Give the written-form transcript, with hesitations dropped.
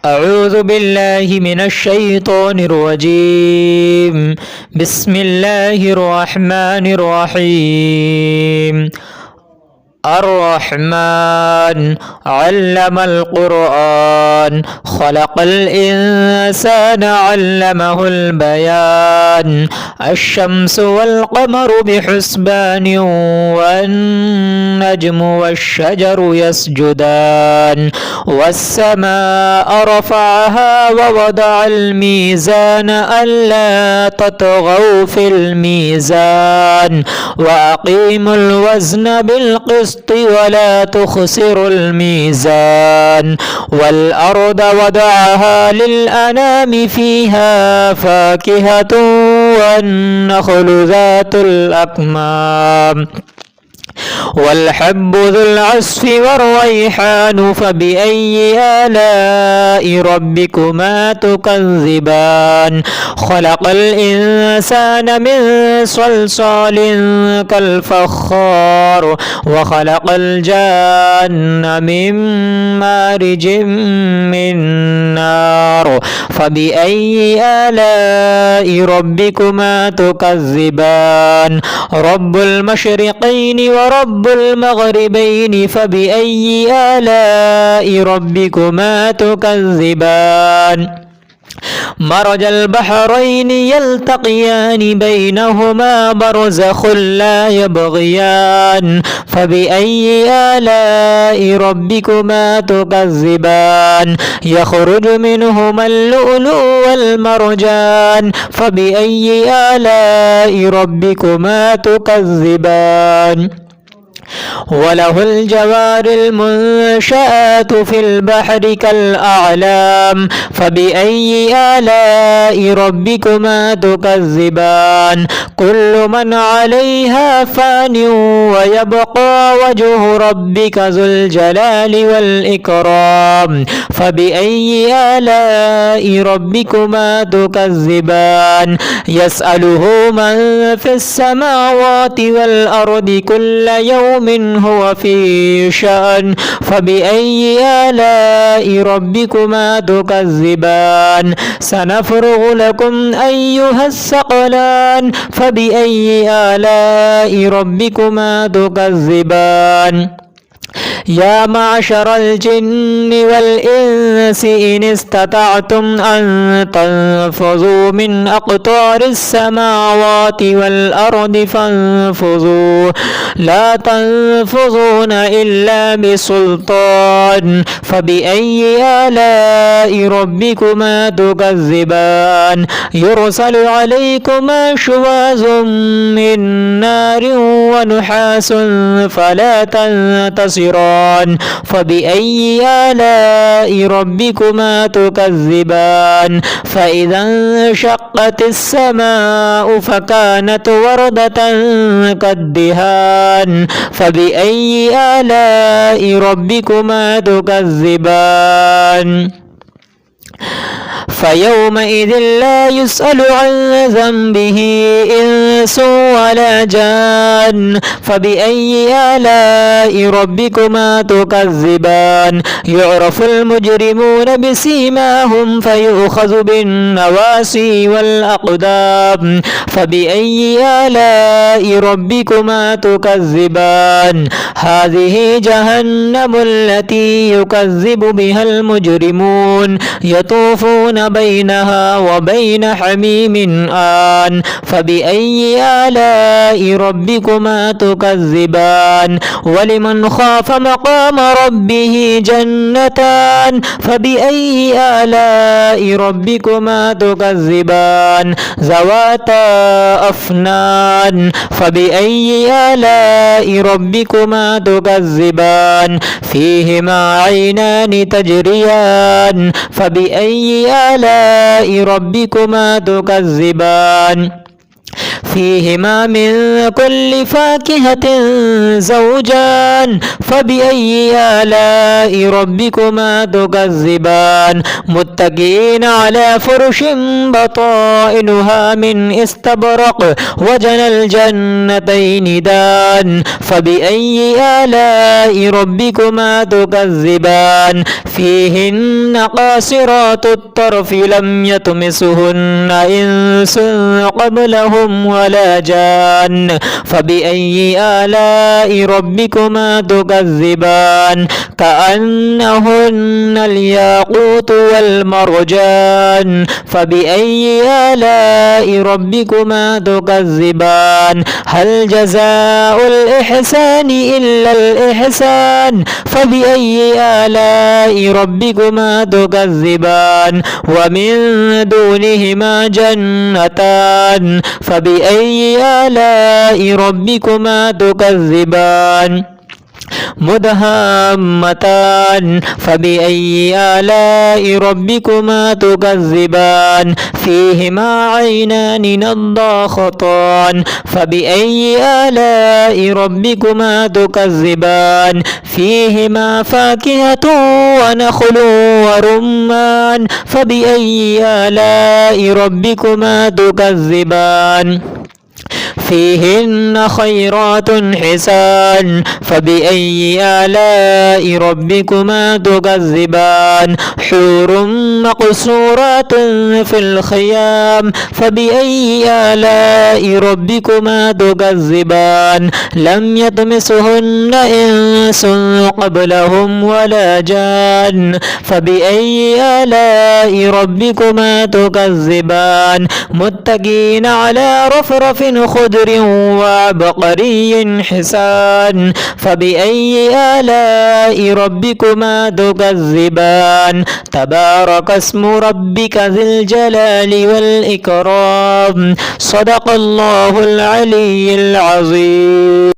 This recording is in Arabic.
أعوذ بالله من الشيطان الرجيم. بسم الله الرحمن الرحيم. الرحمن علم القرآن خلق الإنسان علمه البيان. الشمس والقمر بحسبان والنجم والشجر يسجدان. والسماء رفعها ووضع الميزان ألا تطغوا في الميزان وأقيموا الوزن بالقسط ولا تخسروا الميزان. والأرض وضعها للأنام فيها فاكهة والنخل ذات الأكمام والحب ذو العصف والريحان. فبأي آلاء ربكما تكذبان. خلق الإنسان من صلصال كالفخار وخلق الجان من مارج من نار. فبأي آلاء ربكما تكذبان. رب المشرقين ورب المغربين. فبأي آلاء ربكما تكذبان. مرج البحرين يلتقيان بينهما برزخ لا يبغيان. فبأي آلاء ربكما تكذبان. يخرج منهما اللؤلؤ والمرجان. فبأي آلاء ربكما تكذبان. وله الجوار المنشآت في البحر كالأعلام. فبأي آلاء ربكما تكذبان. كل من عليها فان ويبقى وجه ربك ذو الجلال والإكرام. فبأي آلاء ربكما تكذبان. يسأله من في السماوات والأرض كل يوم هو في شأن. فبأي آلاء ربكما تكذبان. سنفرغ لكم أيها الثقلان. فبأي آلاء ربكما تكذبان. يا معشر الجن والإنس إن استطعتم أن تنفذوا من أقطار السماوات والأرض فانفذوا لا تنفذون إلا بسلطان. فبأي آلاء ربكما تكذبان. يرسل عليكما شواظ من نار ونحاس فلا تنتصران. فبأي آلاء ربكما تكذبان. فإذا انشقت السماء فكانت وردة كالدهان. فبأي آلاء ربكما تكذبان. فيومئذ لا يسأل عن ذنبه إنس ولا جان. فبأي آلاء ربكما تكذبان. يعرف المجرمون بسيماهم فيؤخذ بالنواصي والأقدام. فبأي آلاء ربكما تكذبان. هذه جهنم التي يكذب بها المجرمون يطوفون بينها وبين حميم آن. فبأي آلاء ربكما تكذبان. ولمن خاف مقام ربه جنتان. فبأي آلاء ربكما تكذبان. ذواتا أفنان. فبأي آلاء ربكما تكذبان. فيهما عينان تجريان. فبأي آلاء ربكما تكذبان. فيهما من كل فاكهة زوجان فبأي آلاء ربكما تكذبان متكئين على فرش بطائنها من استبرق وجنى الجنتين دان فبأي آلاء ربكما تكذبان فيهن قاصرات الطرف لم يطمسهن إنس قبلهم ولا جان فبأي آلاء ربكما تكذبان كأنهن الياقوت والمرجان فبأي آلاء ربكما تكذبان هل جزاء الإحسان إلا الإحسان فبأي آلاء ربكما تكذبان ومن دونهما جنتان فبأي آلاء ربكما تكذبان مدهامتان فبأي آلاء ربكما تكذبان فيهما عينان نضاختان فبأي آلاء ربكما تكذبان فيهما فاكهة ونخل ورمان فبأي آلاء ربكما تكذبان فيهن خيرات حسان فبأي آلاء ربكما تكذبان حور مقصورات في الخيام فبأي آلاء ربكما تكذبان لم يطمسهن إنس قبلهم ولا جان فبأي آلاء ربكما تكذبان متكئين على رفرف خضر وعبقري حسان فبأي آلاء ربكما تكذبان تبارك اسم ربك ذي الجلال والإكرام صدق الله العلي العظيم.